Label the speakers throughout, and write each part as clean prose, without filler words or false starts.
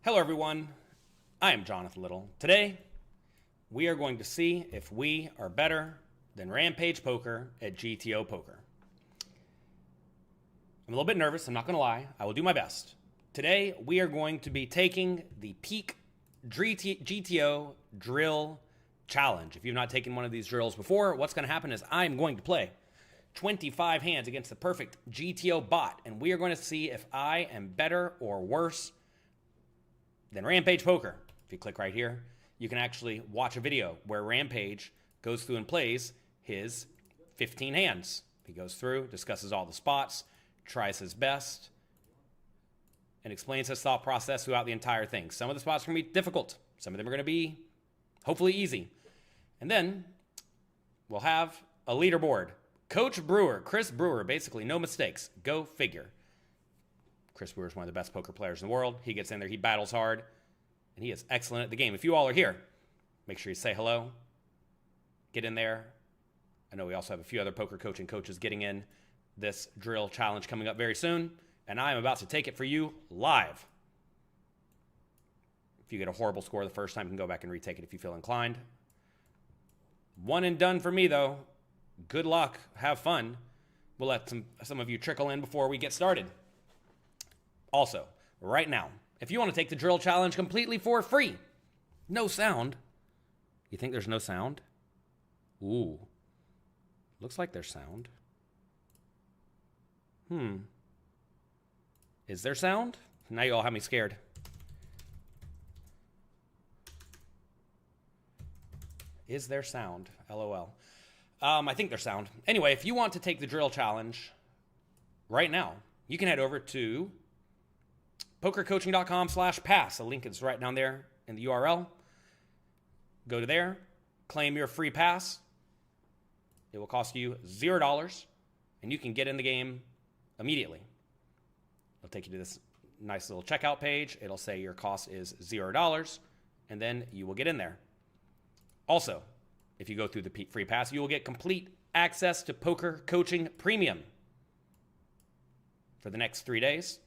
Speaker 1: Hello everyone, I am Jonathan Little. Today, we are going to see if we are better than Rampage Poker at GTO Poker. I'm a little bit nervous, I'm not going to lie. I will do my best. Today, we are going to be taking the PeakGTO Drill Challenge. If you've not taken one of these drills before, what's going to happen is I'm going to play 25 hands against the perfect GTO bot, and we are going to see if I am better or worse than Rampage Poker. If you click right here, you can actually watch a video where Rampage goes through and plays his 15 hands. He goes through, discusses all the spots, tries his best, and explains his thought process throughout the entire thing. Some of the spots are going to be difficult. Some of them are going to be hopefully easy. And then we'll have a leaderboard. Coach Brewer, Chris Brewer, basically no mistakes. Go figure. Chris Brewer is one of the best poker players in the world. He gets in there, he battles hard, and he is excellent at the game. If you all are here, make sure you say hello. Get in there. I know we also have a few other poker coaching coaches getting in this drill challenge coming up very soon, and I am about to take it for you live. If you get a horrible score the first time, you can go back and retake it if you feel inclined. One and done for me, though. Good luck. Have fun. We'll let some of you trickle in before we get started. Also, right now, if you want to take the drill challenge completely for free, no sound. You think there's no sound? Ooh. Looks like there's sound. Is there sound? Now you all have me scared. Is there sound? LOL. I think there's sound. Anyway, if you want to take the drill challenge right now, you can head over to pokercoaching.com/pass. The link is right down there in the URL. Go to there, claim your free pass. It will cost you $0, and you can get in the game immediately. It'll take you to this nice little checkout page. It'll say your cost is $0, and then you will get in there. Also, if you go through the free pass, you will get complete access to Poker Coaching Premium for the next 3 days.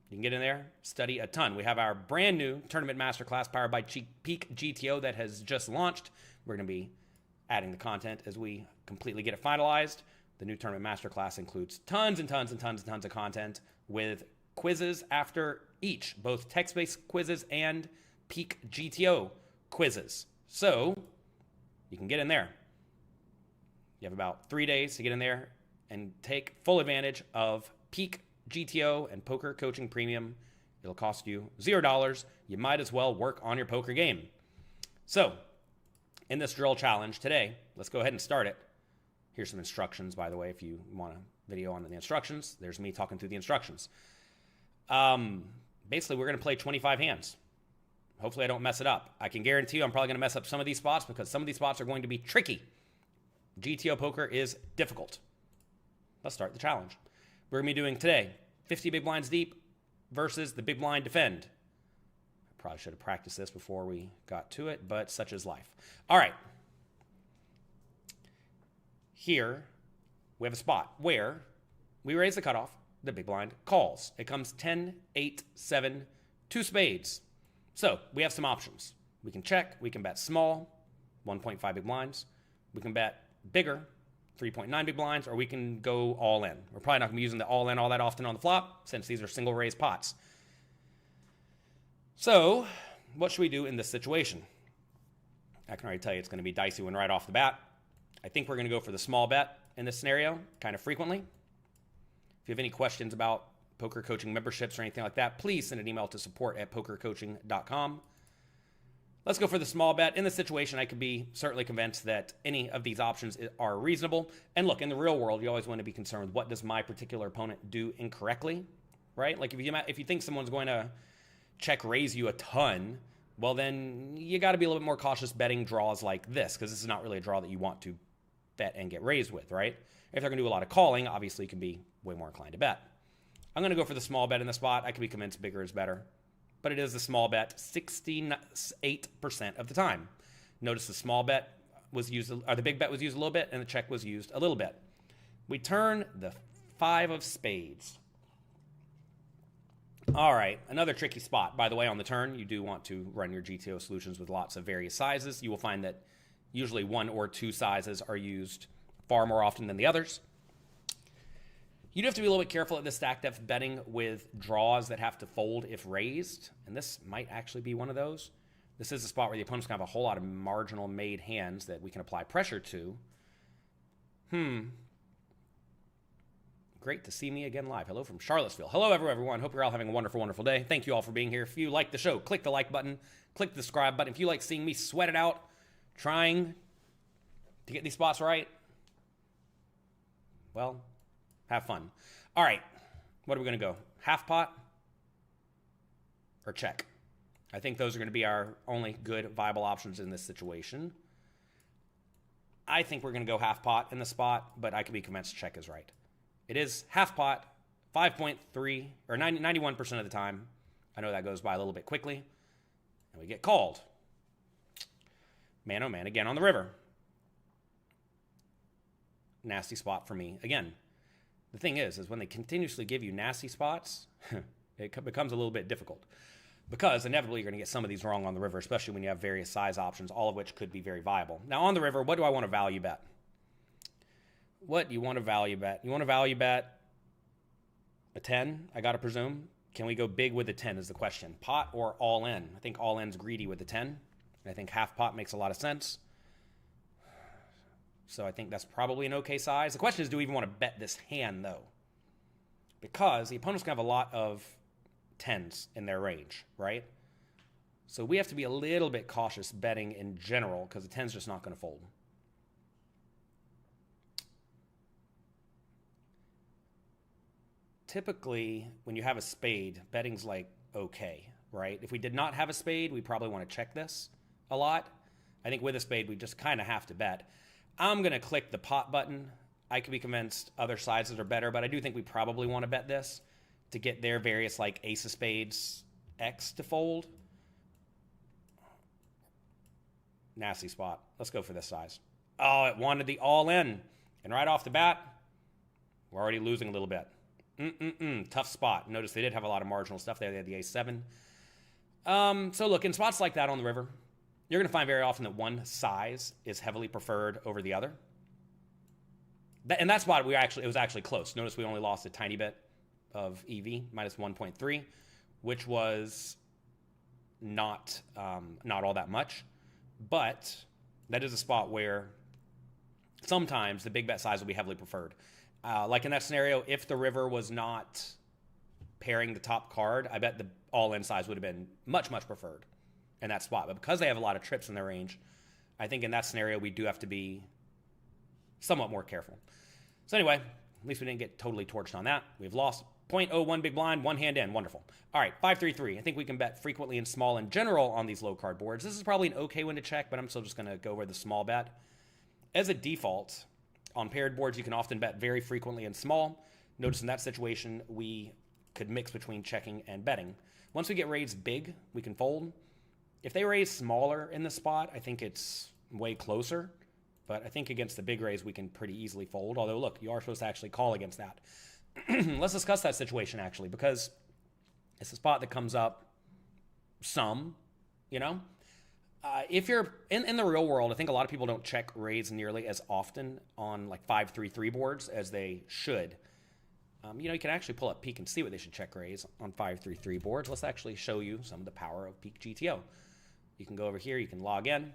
Speaker 1: You can get in there, study a ton. We have our brand new tournament masterclass powered by PeakGTO that has just launched. We're going to be adding the content as we completely get it finalized. The new tournament masterclass includes tons and tons and tons and tons of content with quizzes after each, both text-based quizzes and PeakGTO quizzes. So you can get in there. You have about 3 days to get in there and take full advantage of PeakGTO and Poker Coaching Premium. It'll cost you $0. You might as well work on your poker game. So, in this drill challenge today, let's go ahead and start it. Here's some instructions, by the way, if you want a video on the instructions. There's me talking through the instructions. Basically, we're going to play 25 hands. Hopefully I don't mess it up. I can guarantee you I'm probably going to mess up some of these spots because some of these spots are going to be tricky. GTO poker is difficult. Let's start the challenge. We're going to be doing today 50 big blinds deep versus the big blind defend. I probably should have practiced this before we got to it, but such is life. All right. Here we have a spot where we raise the cutoff, the big blind calls. It comes 10, 8, 7, 2 spades. So we have some options. We can check, we can bet small, 1.5 big blinds. We can bet bigger, 3.9 big blinds, or we can go all in. We're probably not going to be using the all in all that often on the flop since these are single raise pots. So what should we do in this situation? I can already tell you it's going to be dicey one right off the bat. I think we're going to go for the small bet in this scenario kind of frequently. If you have any questions about poker coaching memberships or anything like that, please send an email to support@pokercoaching.com. Let's go for the small bet. In this situation, I could be certainly convinced that any of these options are reasonable. And look, in the real world, you always want to be concerned with what does my particular opponent do incorrectly, right? Like if you think someone's going to check raise you a ton, well then you got to be a little bit more cautious betting draws like this because this is not really a draw that you want to bet and get raised with, right? If they're going to do a lot of calling, obviously you can be way more inclined to bet. I'm going to go for the small bet in the spot. I could be convinced bigger is better. But it is the small bet 68% of the time. Notice the small bet was used, or the big bet was used a little bit, and the check was used a little bit. We turn the 5 of spades. All right, another tricky spot. By the way, on the turn, you do want to run your GTO solutions with lots of various sizes. You will find that usually one or two sizes are used far more often than the others. You do have to be a little bit careful at this stack depth betting with draws that have to fold if raised, and this might actually be one of those. This is a spot where the opponent's going to have a whole lot of marginal made hands that we can apply pressure to. Great to see me again live. Hello from Charlottesville. Hello, everyone. Hope you're all having a wonderful, wonderful day. Thank you all for being here. If you like the show, click the like button, click the subscribe button. If you like seeing me sweat it out, trying to get these spots right, well, have fun. All right, what are we going to go? Half pot or check? I think those are going to be our only good viable options in this situation. I think we're going to go half pot in the spot, but I can be convinced check is right. It is half pot, 5.3 or 91% of the time. I know that goes by a little bit quickly. And we get called. Man, oh man, again on the river. Nasty spot for me. Again, the thing is when they continuously give you nasty spots, it becomes a little bit difficult. Because inevitably you're going to get some of these wrong on the river, especially when you have various size options, all of which could be very viable. Now on the river, what do I want to value bet? What do you want to value bet? You want to value bet a 10, I got to presume. Can we go big with the 10 is the question. Pot or all in? I think all in's greedy with the 10. I think half pot makes a lot of sense. So I think that's probably an okay size. The question is, do we even want to bet this hand, though? Because the opponent's going to have a lot of 10s in their range, right? So we have to be a little bit cautious betting in general because the 10's just not going to fold. Typically, when you have a spade, betting's like okay, right? If we did not have a spade, we probably want to check this a lot. I think with a spade, we just kind of have to bet. I'm going to click the pot button. I could be convinced other sizes are better, but I do think we probably want to bet this to get their various like ace of spades X to fold. Nasty spot. Let's go for this size. Oh, it wanted the all in. And right off the bat, we're already losing a little bit. Tough spot. Notice they did have a lot of marginal stuff there. They had the ace-7. So look, in spots like that on the river, you're going to find very often that one size is heavily preferred over the other. And that spot, it was actually close. Notice we only lost a tiny bit of EV, minus 1.3, which was not all that much. But that is a spot where sometimes the big bet size will be heavily preferred. Like in that scenario, if the river was not pairing the top card, I bet the all-in size would have been much, much preferred in that spot. But because they have a lot of trips in their range, I think in that scenario, we do have to be somewhat more careful. So anyway, at least we didn't get totally torched on that. We've lost 0.01 big blind, one hand in. Wonderful. All right, 5-3-3. I think we can bet frequently and small in general on these low card boards. This is probably an okay one to check, but I'm still just going to go over the small bet. As a default, on paired boards, you can often bet very frequently and small. Notice in that situation, we could mix between checking and betting. Once we get raised big, we can fold. If they raise smaller in the spot, I think it's way closer. But I think against the big raise, we can pretty easily fold. Although, look, you are supposed to actually call against that. Let's discuss that situation, actually, because it's a spot that comes up some, you know? If you're in the real world, I think a lot of people don't check raise nearly as often on like 5-3-3 boards as they should. You can actually pull up Peak and see what they should check raise on 5-3-3 boards. Let's actually show you some of the power of PeakGTO. You can go over here, you can log in,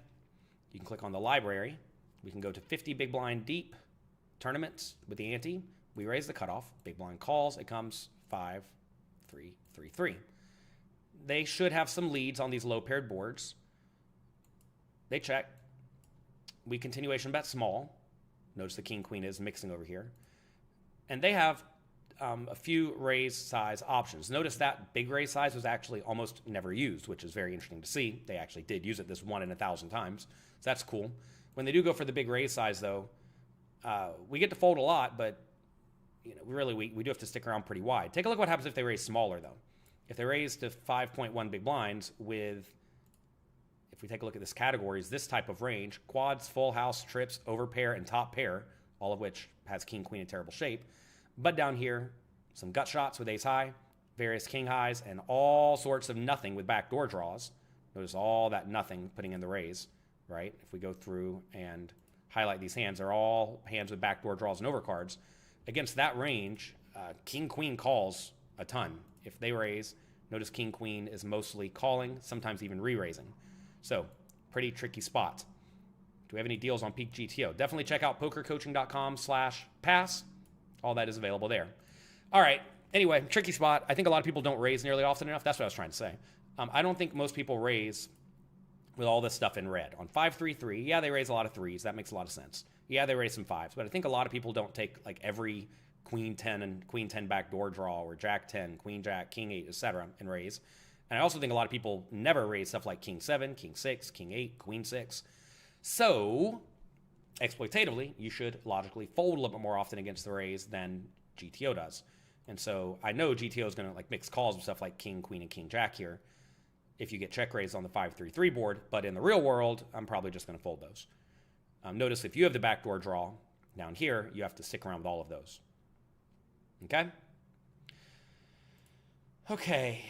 Speaker 1: you can click on the library. We can go to 50 big blind deep tournaments with the ante. We raise the cutoff, big blind calls, it comes 5-3-3-3. They should have some leads on these low paired boards. They check. We continuation bet small. Notice the king queen is mixing over here. And they have a few raise size options. Notice that big raise size was actually almost never used, which is very interesting to see. They actually did use it this 1 in 1,000 times. So that's cool. When they do go for the big raise size, though, we get to fold a lot, but we do have to stick around pretty wide. Take a look at what happens if they raise smaller, though. If they raise to 5.1 big blinds with, if we take a look at this categories, this type of range, quads, full house, trips, overpair, and top pair, all of which has king, queen in terrible shape. But down here, some gut shots with ace high, various king highs, and all sorts of nothing with backdoor draws. Notice all that nothing putting in the raise, right? If we go through and highlight these hands, they're all hands with backdoor draws and overcards. Against that range, king, queen calls a ton. If they raise, notice king, queen is mostly calling, sometimes even re-raising. So, pretty tricky spot. Do we have any deals on PeakGTO? Definitely check out pokercoaching.com/pass. All that is available there. All right. Anyway, tricky spot. I think a lot of people don't raise nearly often enough. That's what I was trying to say. I don't think most people raise with all this stuff in red. On 5-3-3, yeah, they raise a lot of threes. That makes a lot of sense. Yeah, they raise some fives. But I think a lot of people don't take like every queen 10 and queen 10 backdoor draw or jack 10, queen jack, king 8, etc. and raise. And I also think a lot of people never raise stuff like king 7, king 6, king 8, queen 6. So, exploitatively, you should logically fold a little bit more often against the raise than GTO does. And so I know GTO is going to like mix calls with stuff like king, queen, and king jack here if you get check raised on the 5-3-3 board. But in the real world, I'm probably just going to fold those. Notice if you have the backdoor draw down here, you have to stick around with all of those. Okay? Okay.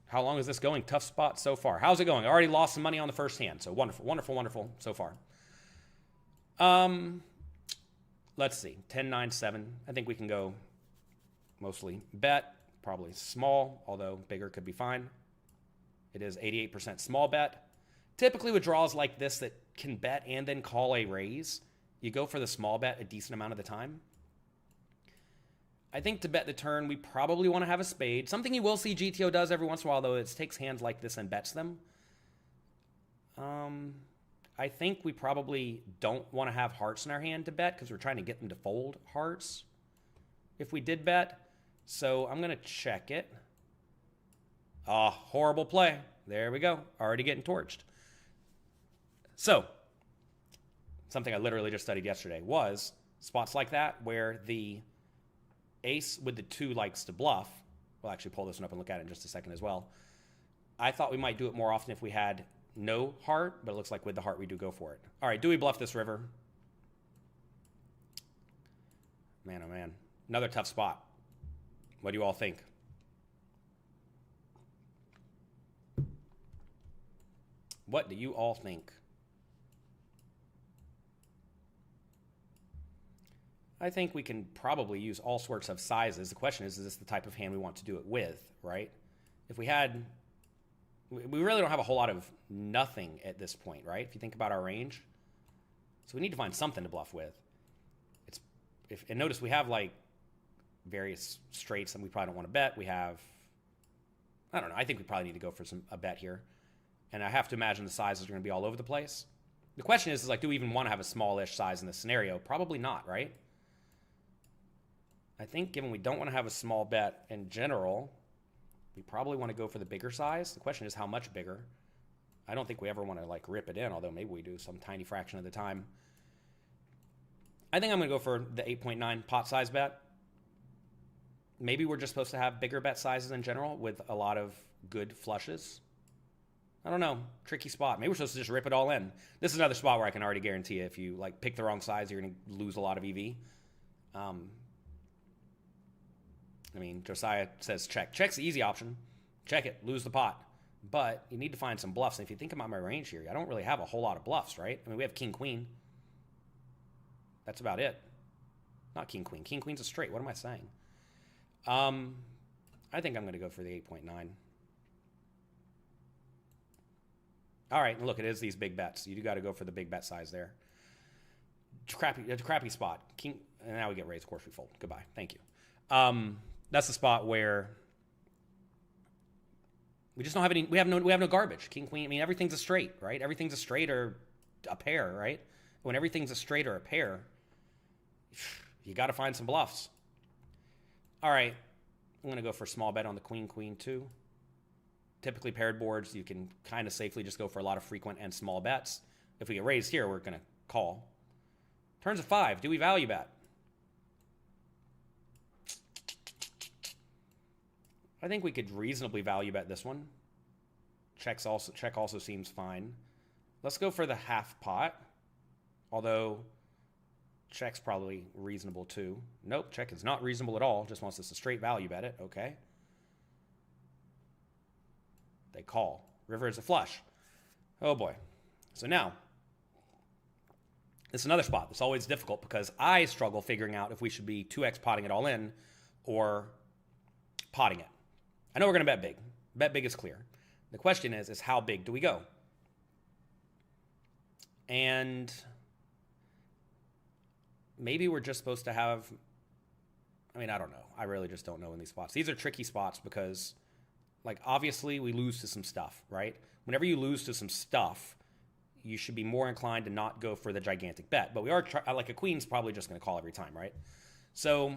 Speaker 1: How long is this going? Tough spot so far. How's it going? I already lost some money on the first hand. So wonderful, wonderful, wonderful so far. Let's see. 10-9-7. I think we can go mostly bet. Probably small, although bigger could be fine. It is 88% small bet. Typically with draws like this that can bet and then call a raise, you go for the small bet a decent amount of the time. I think to bet the turn, we probably want to have a spade. Something you will see GTO does every once in a while, though, is takes hands like this and bets them. I think we probably don't want to have hearts in our hand to bet because we're trying to get them to fold hearts if we did bet. So I'm going to check it. Ah, horrible play. There we go. Already getting torched. So, something I literally just studied yesterday was spots like that where the ace with the 2 likes to bluff. We'll actually pull this one up and look at it in just a second as well. I thought we might do it more often if we had no heart, but it looks like with the heart we do go for it. All right, do we bluff this river? Man, oh man. Another tough spot. What do you all think? What do you all think? I think we can probably use all sorts of sizes. The question is this the type of hand we want to do it with, right? If we had, we really don't have a whole lot of nothing at this point, right? If you think about our range. So we need to find something to bluff with. And notice we have like various straights that we probably don't want to bet. We have, I don't know, I think we probably need to go for a bet here. And I have to imagine the sizes are going to be all over the place. The question is like, do we even want to have a smallish size in this scenario? Probably not, right? I think given we don't want to have a small bet in general, we probably want to go for the bigger size. The question is how much bigger. I don't think we ever want to like rip it in, although maybe we do some tiny fraction of the time. I think I'm going to go for the 8.9 pot size bet. Maybe we're just supposed to have bigger bet sizes in general with a lot of good flushes. I don't know. Tricky spot. Maybe we're supposed to just rip it all in. This is another spot where I can already guarantee you if you like pick the wrong size, you're going to lose a lot of EV. I mean, Josiah says check. Check's the easy option. Check it. Lose the pot. But you need to find some bluffs. And if you think about my range here, I don't really have a whole lot of bluffs, right? I mean, we have king, queen. That's about it. Not king, queen. King, queen's a straight. What am I saying? I think I'm going to go for the 8.9. All right, look, it is these big bets. You do got to go for the big bet size there. It's a crappy spot. King, and now we get raised. Of course, we fold. Goodbye. Thank you. That's the spot where we just don't have any. We have no garbage. King, queen. I mean, everything's a straight, right? Everything's a straight or a pair, right? When everything's a straight or a pair, you got to find some bluffs. All right, I'm gonna go for a small bet on the queen, queen 2. Typically paired boards, you can kind of safely just go for a lot of frequent and small bets. If we get raised here, we're gonna call. Turns a 5. Do we value bet? I think we could reasonably value bet this one. Check also seems fine. Let's go for the half pot. Although Check's probably reasonable too. Nope, check is not reasonable at all. Just wants us to straight value bet it. Okay. They call. River is a flush. Oh boy. So now, this is another spot that's always difficult because I struggle figuring out if we should be 2x potting it all in or potting it. I know we're going to bet big. Bet big is clear. The question is how big do we go? And maybe we're just supposed to have, I mean, I don't know. I really just don't know in these spots. These are tricky spots because, like, obviously we lose to some stuff, right? Whenever you lose to some stuff, you should be more inclined to not go for the gigantic bet. But we are, like, a queen's probably just going to call every time, right? So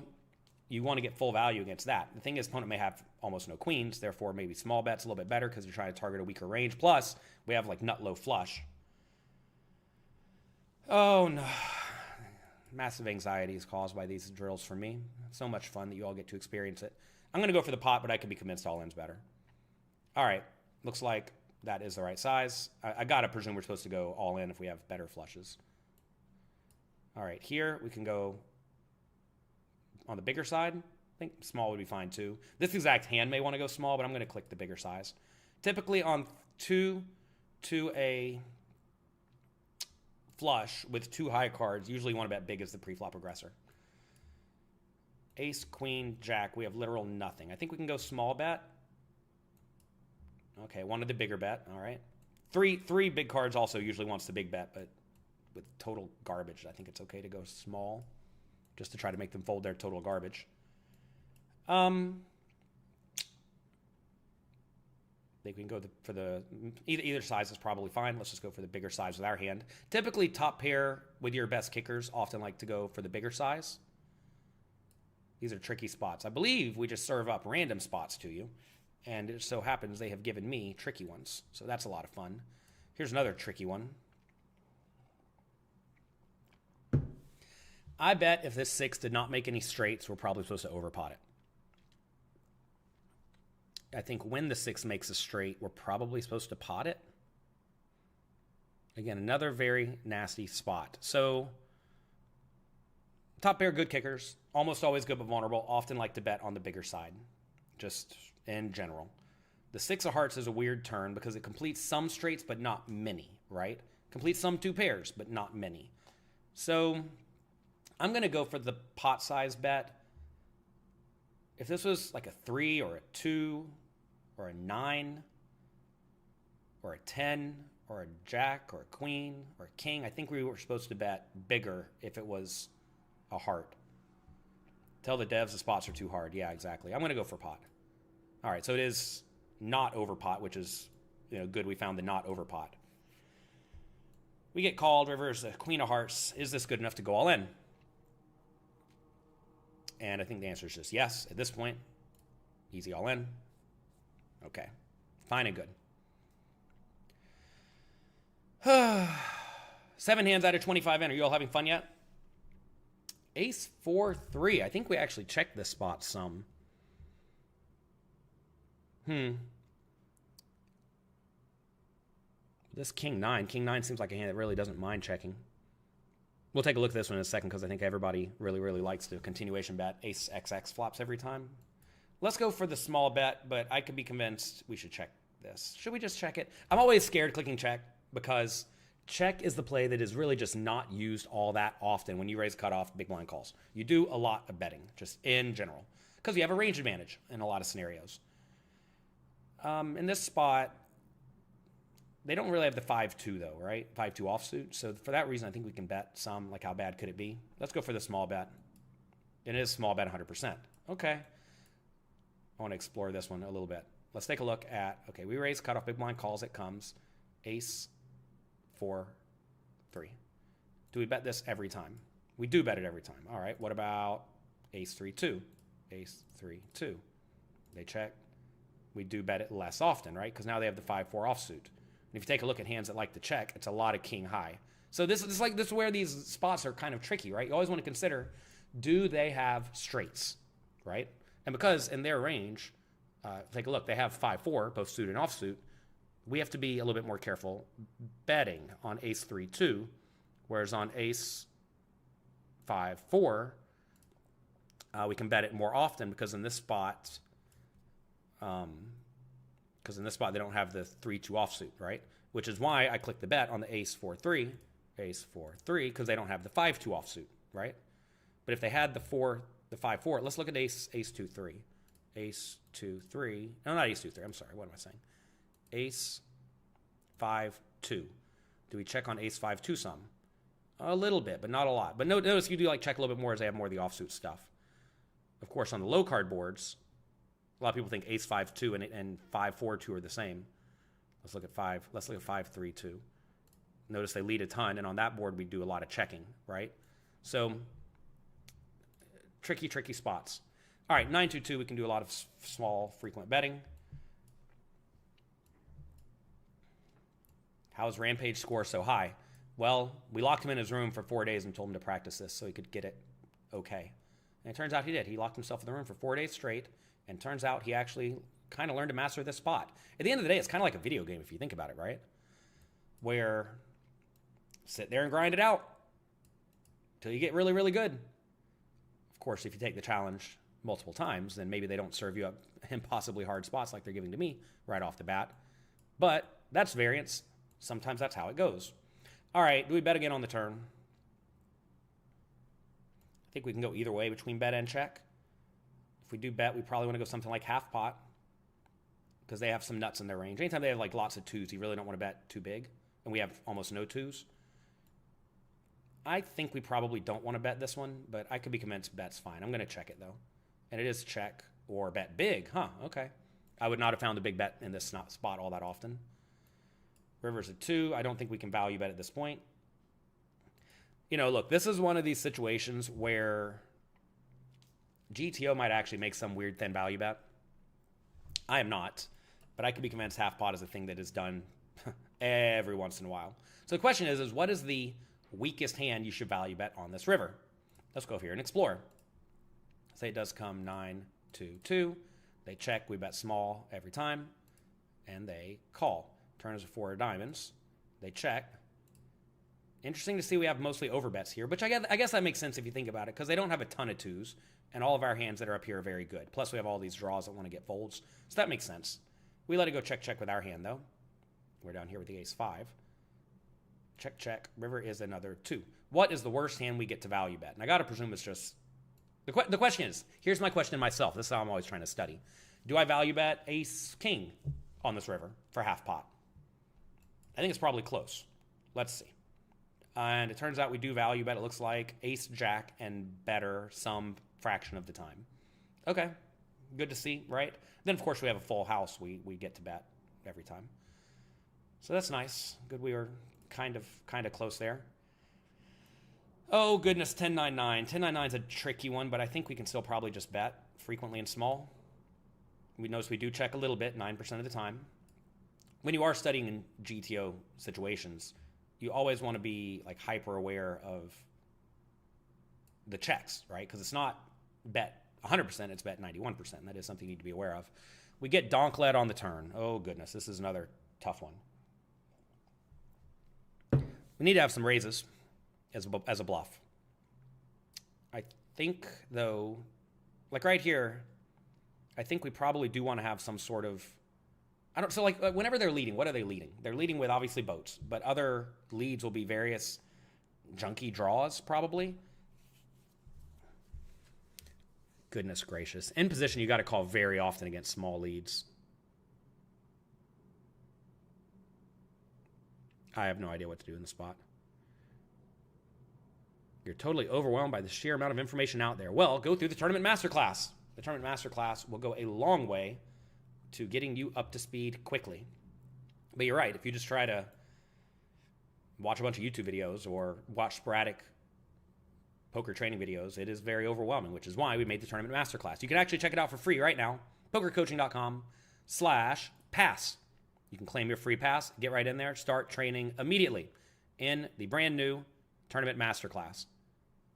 Speaker 1: you want to get full value against that. The thing is, opponent may have almost no queens, therefore maybe small bet's a little bit better because you're trying to target a weaker range. Plus, we have, like, nut low flush. Oh, no. Massive anxiety is caused by these drills for me. It's so much fun that you all get to experience it. I'm going to go for the pot, but I could be convinced all in's better. All right. Looks like that is the right size. I got to presume we're supposed to go all in if we have better flushes. All right. Here we can go on the bigger side. I think small would be fine too. This exact hand may want to go small, but I'm going to click the bigger size. Typically on 2 to a flush with 2 high cards, usually you want to bet big as the pre-flop aggressor. Ace, queen, jack, we have literal nothing. I think we can go small bet. Okay, wanted the bigger bet, all right. Three big cards also usually wants the big bet, but with total garbage, I think it's okay to go small just to try to make them fold their total garbage. I think we can go for the either size is probably fine. Let's just go for the bigger size with our hand. Typically, top pair with your best kickers often like to go for the bigger size. These are tricky spots. I believe we just serve up random spots to you, and it so happens they have given me tricky ones. So that's a lot of fun. Here's another tricky one. I bet if this 6 did not make any straights, we're probably supposed to overpot it. I think when the 6 makes a straight, we're probably supposed to pot it. Again, another very nasty spot. So, top pair, good kickers. Almost always good but vulnerable. Often like to bet on the bigger side, just in general. The 6 of hearts is a weird turn because it completes some straights but not many, right? Completes some 2 pairs but not many. So, I'm going to go for the pot size bet. If this was like a 3 or a 2 or a 9 or a 10 or a jack or a queen or a king, I think we were supposed to bet bigger if it was a heart. Tell the devs the spots are too hard. Yeah, exactly. I'm going to go for pot. All right, so it is not over pot, which is good. We found the not over pot. We get called. River's the queen of hearts. Is this good enough to go all in? And I think the answer is just yes. At this point, easy all in. Okay. Fine and good. 7 hands out of 25 in. Are you all having fun yet? Ace 4-3. I think we actually checked this spot some. This King 9. King 9 seems like a hand that really doesn't mind checking. We'll take a look at this one in a second because I think everybody really, really likes the continuation bet. Ace XX flops every time. Let's go for the small bet, but I could be convinced we should check this. Should we just check it? I'm always scared clicking check because check is the play that is really just not used all that often when you raise cutoff, big blind calls. You do a lot of betting, just in general, because you have a range advantage in a lot of scenarios. In this spot, they don't really have the 5-2 though, right? 5-2 offsuit. So for that reason, I think we can bet some, like how bad could it be? Let's go for the small bet. It is small bet 100%. Okay. I want to explore this one a little bit. Let's take a look at, okay, we raise cutoff, big blind calls, it comes. Ace 4-3. Do we bet this every time? We do bet it every time. All right, what about Ace 3-2? Ace 3-2. They check. We do bet it less often, right? Because now they have the 5-4 offsuit. And if you take a look at hands that like to check, it's a lot of king high. So this is where these spots are kind of tricky, right? You always want to consider, do they have straights, right? And because in their range, take a look, they have 5-4, both suit and offsuit. We have to be a little bit more careful betting on Ace 3-2, whereas on Ace 5-4, we can bet it more often because in this spot, they don't have the 3-2 offsuit, right? Which is why I click the bet on the ace 4-3, because they don't have the 5-2 offsuit, right? But if they had the 5-4, let's look at ace 2-3, ace 2-3. No, not ace 2-3. I'm sorry. What am I saying? Ace 5-2. Do we check on ace 5-2 some? A little bit, but not a lot. But notice you do like check a little bit more as they have more of the offsuit stuff. Of course, on the low card boards, a lot of people think ace 5-2 and 5-4-2 are the same. Let's look at 5-3-2. Notice they lead a ton, and on that board we do a lot of checking, right? So tricky spots. All right, 9-2-2, we can do a lot of small, frequent betting. How is Rampage score so high? Well, we locked him in his room for 4 days and told him to practice this so he could get it okay. And it turns out he did. He locked himself in the room for 4 days straight, and turns out he actually kind of learned to master this spot. At the end of the day, it's kind of like a video game if you think about it, right? Where sit there and grind it out until you get really, really good. Of course, if you take the challenge multiple times, then maybe they don't serve you up impossibly hard spots like they're giving to me right off the bat. But that's variance. Sometimes that's how it goes. All right, do we bet again on the turn? I think we can go either way between bet and check. If we do bet, we probably want to go something like half pot because they have some nuts in their range. Anytime they have like lots of twos, you really don't want to bet too big, and we have almost no twos. I think we probably don't want to bet this one, but I could be convinced bet's fine. I'm going to check it, though. And it is check or bet big. Huh, okay. I would not have found a big bet in this spot all that often. River's at 2. I don't think we can value bet at this point. You know, look, this is one of these situations where GTO might actually make some weird thin value bet. I am not, but I could be convinced half pot is a thing that is done every once in a while. So the question is what is the weakest hand you should value bet on this river? Let's go over here and explore. Say it does come 9-2-2. They check, we bet small every time, and they call. Turn is a 4 of diamonds. They check. Interesting to see we have mostly overbets here, which I guess that makes sense if you think about it, because they don't have a ton of twos, and all of our hands that are up here are very good. Plus, we have all these draws that want to get folds, so that makes sense. We let it go check with our hand, though. We're down here with the ace 5. Check. River is another 2. What is the worst hand we get to value bet? And I got to presume it's just... The question is, here's my question to myself. This is how I'm always trying to study. Do I value bet ace king on this river for half pot? I think it's probably close. Let's see. And it turns out we do value bet, it looks like, ace jack and better some fraction of the time. Okay, good to see, right? Then, of course, we have a full house we get to bet every time. So that's nice. Good we were kind of close there. Oh, goodness, 10-9-9. 10-9-9 is a tricky one, but I think we can still probably just bet frequently and small. We notice we do check a little bit, 9% of the time. When you are studying in GTO situations, you always want to be like hyper aware of the checks, right? Because it's not bet 100%, it's bet 91%. And that is something you need to be aware of. We get donk led on the turn. Oh, goodness, this is another tough one. We need to have some raises as a bluff. I think, though, like right here, I think we probably do want to have some sort of... So like whenever they're leading, what are they leading? They're leading with obviously boats, but other leads will be various junky draws probably. Goodness gracious. In position, you got to call very often against small leads. I have no idea what to do in the spot. You're totally overwhelmed by the sheer amount of information out there. Well, go through the Tournament Masterclass. The Tournament Masterclass will go a long way to getting you up to speed quickly. But you're right, if you just try to watch a bunch of YouTube videos or watch sporadic poker training videos, it is very overwhelming, which is why we made the Tournament Masterclass. You can actually check it out for free right now, pokercoaching.com/pass. You can claim your free pass, get right in there, start training immediately in the brand new Tournament Masterclass.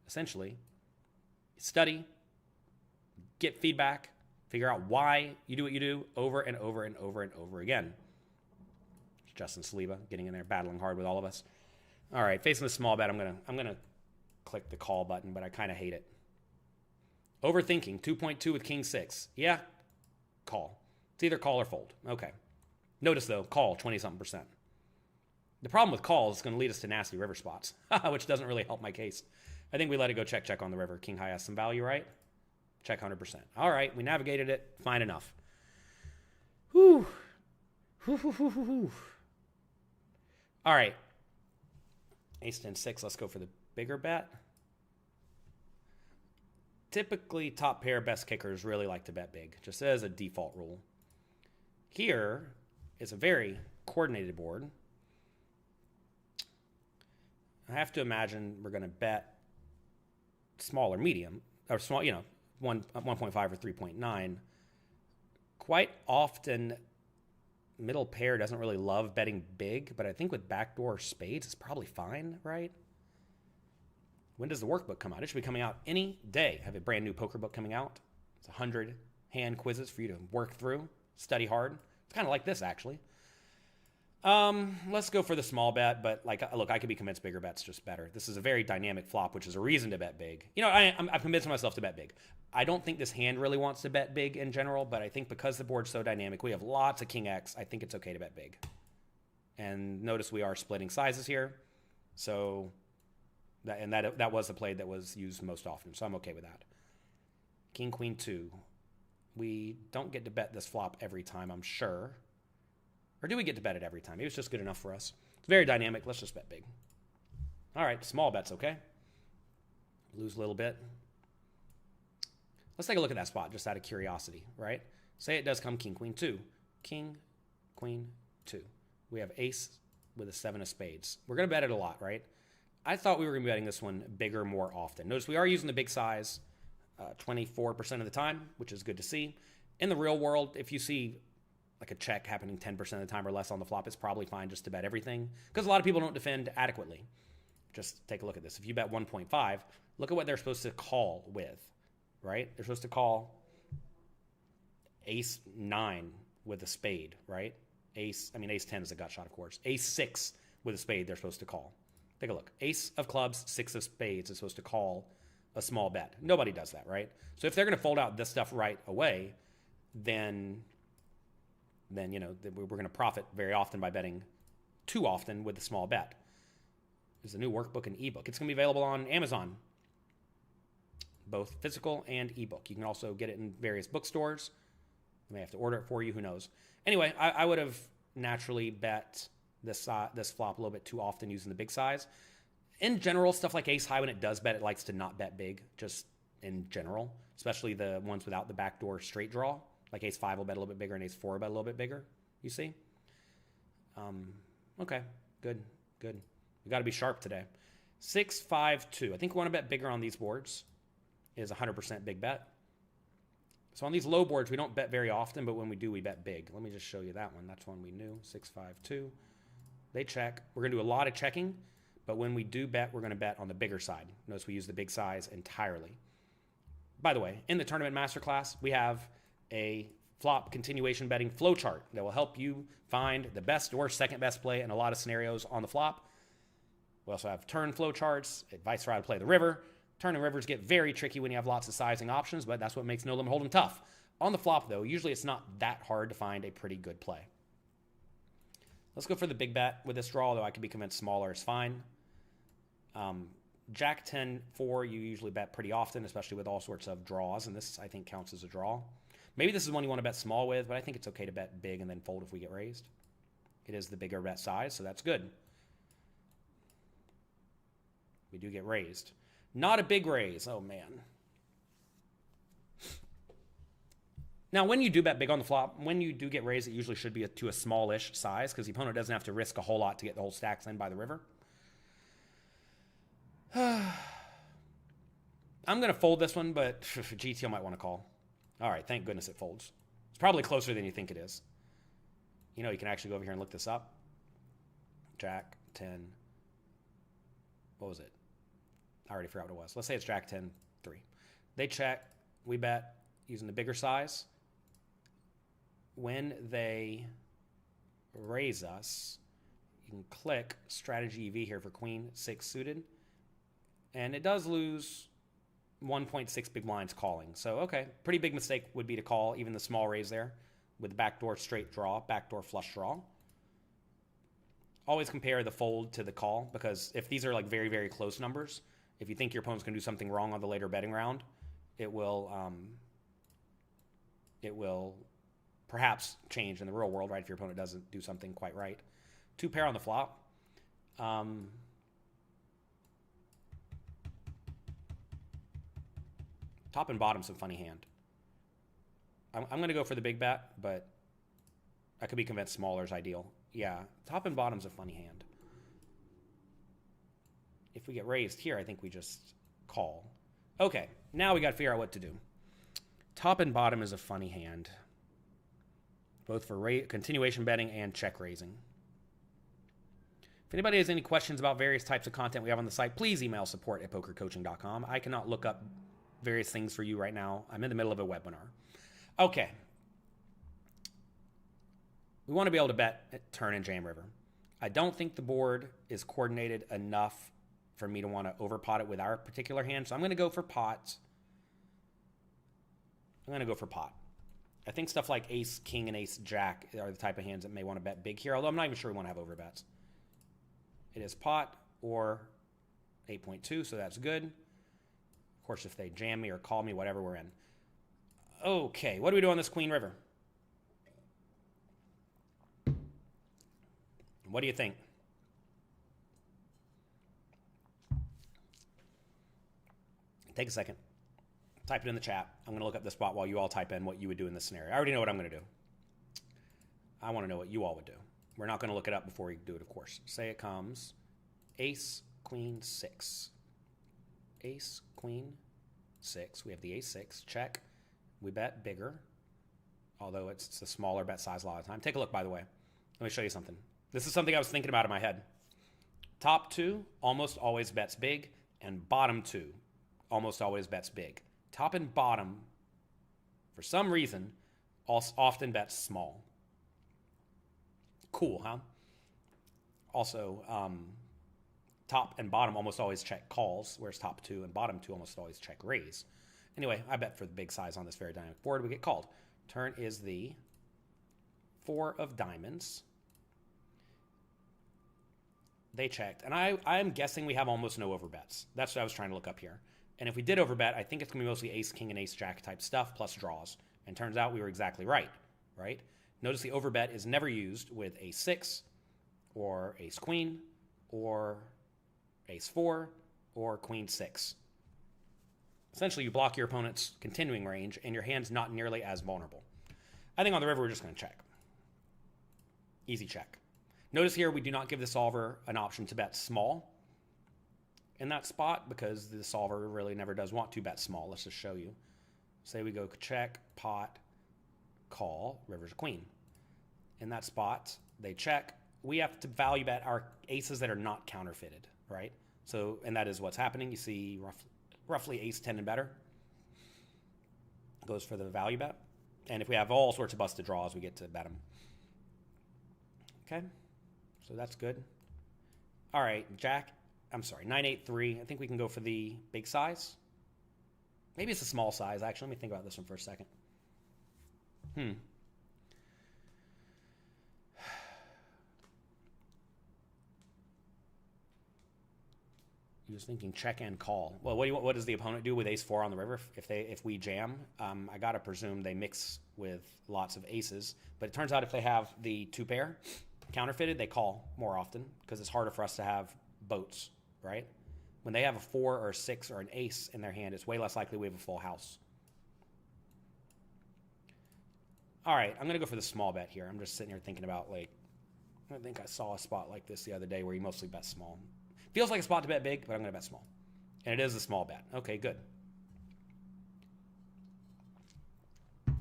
Speaker 1: Essentially, study, get feedback, figure out why you do what you do over and over and over and over again. Justin Saliba getting in there, battling hard with all of us. All right, facing the small bet, I'm gonna click the call button, but I kind of hate it. Overthinking, 2.2 with king 6. Yeah, call. It's either call or fold. Okay. Notice, though, call 20-something%. The problem with calls is going to lead us to nasty river spots, which doesn't really help my case. I think we let it go check on the river. King high has some value, right? Check 100%. All right, we navigated it. Fine enough. Whew. All right. Ace 10 6. Let's go for the bigger bet. Typically, top pair best kickers really like to bet big, just as a default rule. Here is a very coordinated board. I have to imagine we're going to bet small or medium, or small, 1.5 or 3.9. Quite often, middle pair doesn't really love betting big, but I think with backdoor spades, it's probably fine, right? When does the workbook come out? It should be coming out any day. I have a brand new poker book coming out. It's 100 hand quizzes for you to work through, study hard. It's kind of like this, actually. Let's go for the small bet, but look, I could be convinced bigger bet's just better. This is a very dynamic flop, which is a reason to bet big. I've convinced myself to bet big. I don't think this hand really wants to bet big in general, but I think because the board's so dynamic, we have lots of king X. I think it's okay to bet big. And notice we are splitting sizes here. So that was the play that was used most often. So I'm okay with that. King, queen, 2. We don't get to bet this flop every time, I'm sure. Or do we get to bet it every time? Maybe it's just good enough for us. It's very dynamic. Let's just bet big. All right, small bet's okay. Lose a little bit. Let's take a look at that spot just out of curiosity, right? Say it does come king, queen, 2. King, queen, 2. We have ace with a 7 of spades. We're going to bet it a lot, right? I thought we were going to be betting this one bigger more often. Notice we are using the big size 24% of the time, which is good to see. In the real world, if you see like a check happening 10% of the time or less on the flop, it's probably fine just to bet everything because a lot of people don't defend adequately. Just take a look at this. If you bet 1.5, look at what they're supposed to call with, right? They're supposed to call ace 9 with a spade, right? Ace 10 is a gut shot, of course. Ace 6 with a spade, they're supposed to call. Take a look. Ace of clubs, 6 of spades is supposed to call a small bet. Nobody does that, right? So if they're going to fold out this stuff right away, then we're going to profit very often by betting too often with a small bet. There's a new workbook and ebook. It's going to be available on Amazon, both physical and ebook. You can also get it in various bookstores. You may have to order it for you. Who knows? Anyway, I would have naturally bet this flop a little bit too often using the big size. In general, stuff like ace high, when it does bet, it likes to not bet big, just in general, especially the ones without the backdoor straight draw. Like ace 5 will bet a little bit bigger and ace 4 will bet a little bit bigger, you see? Okay, good. We got to be sharp today. 6, 5, 2. I think we want to bet bigger on these boards. Is 100% big bet. So on these low boards, we don't bet very often, but when we do, we bet big. Let me just show you that one. That's one we knew. 6, 5, 2. They check. We're going to do a lot of checking, but when we do bet, we're going to bet on the bigger side. Notice we use the big size entirely. By the way, in the tournament masterclass, we have a flop continuation betting flowchart that will help you find the best or second best play in a lot of scenarios on the flop. We also have turn flowcharts, advice for how to play the river. Turn and rivers get very tricky when you have lots of sizing options, but that's what makes No Limit Hold'em tough. On the flop, though, usually it's not that hard to find a pretty good play. Let's go for the big bet with this draw, though I can be convinced smaller is fine. Jack 10, 4, you usually bet pretty often, especially with all sorts of draws, and this, I think, counts as a draw. Maybe this is one you want to bet small with, but I think it's okay to bet big and then fold if we get raised. It is the bigger bet size, so that's good. We do get raised. Not a big raise. Oh, man. Now, when you do bet big on the flop, when you do get raised, it usually should be to a smallish size because the opponent doesn't have to risk a whole lot to get the whole stacks in by the river. I'm going to fold this one, but GTO might want to call. All right, thank goodness it folds. It's probably closer than you think it is. You can actually go over here and look this up. Jack 10. What was it? I already forgot what it was. Let's say it's Jack 10, 3. They check. We bet using the bigger size. When they raise us, you can click Strategy EV here for Queen 6 suited. And it does lose 1.6 big blinds calling. So, okay, pretty big mistake would be to call even the small raise there with the backdoor straight draw, backdoor flush draw. Always compare the fold to the call, because if these are like very, very close numbers, if you think your opponent's going to do something wrong on the later betting round, it will perhaps change in the real world, right? If your opponent doesn't do something quite right. 2 pair on the flop. Top and bottom's a funny hand. I'm going to go for the big bet, but I could be convinced smaller is ideal. Yeah, top and bottom's a funny hand. If we get raised here, I think we just call. Okay, now we got to figure out what to do. Top and bottom is a funny hand, both for continuation betting and check raising. If anybody has any questions about various types of content we have on the site, please email support@pokercoaching.com. I cannot look up various things for you right now. I'm in the middle of a webinar. Okay. We want to be able to bet at turn and jam river. I don't think the board is coordinated enough for me to want to overpot it with our particular hand, so I'm going to go for pot. I think stuff like ace, king, and ace, jack are the type of hands that may want to bet big here, although I'm not even sure we want to have overbets. It is pot or 8.2, so that's good. Of course, if they jam me or call me, whatever, we're in. Okay, what do we do on this queen river? What do you think? Take a second. Type it in the chat. I'm going to look up the spot while you all type in what you would do in this scenario. I already know what I'm going to do. I want to know what you all would do. We're not going to look it up before we do it, of course. Say it comes ace, queen, 6. Ace, queen, 6. We have the ace 6. Check. We bet bigger, although it's a smaller bet size a lot of the time. Take a look, by the way. Let me show you something. This is something I was thinking about in my head. Top 2 almost always bets big, and bottom 2 almost always bets big. Top and bottom, for some reason, often bets small. Cool, huh? Also, top and bottom almost always check calls, whereas top 2 and bottom 2 almost always check raise. Anyway, I bet for the big size on this very dynamic board, we get called. Turn is the 4 of diamonds. They checked, and I'm guessing we have almost no overbets. That's what I was trying to look up here. And if we did overbet, I think it's going to be mostly ace, king, and ace, jack type stuff, plus draws. And turns out we were exactly right? Notice the overbet is never used with ace 6, or ace queen, or ace 4, or queen 6. Essentially, you block your opponent's continuing range, and your hand's not nearly as vulnerable. I think on the river, we're just going to check. Easy check. Notice here, we do not give the solver an option to bet small in that spot, because the solver really never does want to bet small. Let's just show you. Say we go check, pot, call, river's queen. In that spot, they check. We have to value bet our aces that are not counterfeited, right? So, and that is what's happening. You see roughly ace 10 and better goes for the value bet. And if we have all sorts of busted draws, we get to bet them. Okay, so that's good. All right, jack. I'm sorry, 9-8-3. I think we can go for the big size. Maybe it's a small size, actually. Let me think about this one for a second. He was thinking check and call. Well, what does the opponent do with ace 4 on the river if we jam? I got to presume they mix with lots of aces. But it turns out if they have the 2 pair counterfeited, they call more often, because it's harder for us to have boats, right? When they have a 4 or a 6 or an ace in their hand, it's way less likely we have a full house. All right, I'm going to go for the small bet here. I'm just sitting here thinking about, like, I think I saw a spot like this the other day where you mostly bet small. Feels like a spot to bet big, but I'm going to bet small. And it is a small bet. Okay, good.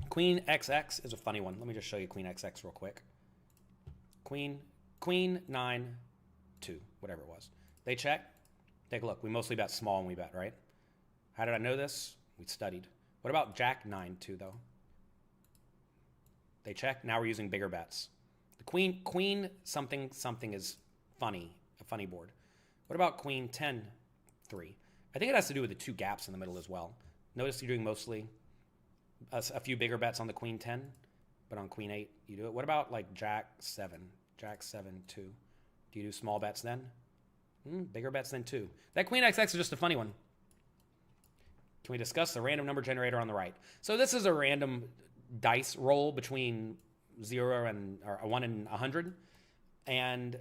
Speaker 1: Queen XX is a funny one. Let me just show you Queen XX real quick. Queen 9, 2, whatever it was. They check. Take a look. We mostly bet small when we bet, right? How did I know this? We studied. What about Jack 9, 2, though? They check. Now we're using bigger bets. The queen something is funny, a funny board. What about Queen 10, 3? I think it has to do with the two gaps in the middle as well. Notice you're doing mostly a few bigger bets on the queen 10, but on queen 8 you do it. What about like jack 7? Jack 7, 2. Do you do small bets then? Bigger bets then 2. That queen XX is just a funny one. Can we discuss the random number generator on the right? So this is a random dice roll between 0 and or 1 and 100. And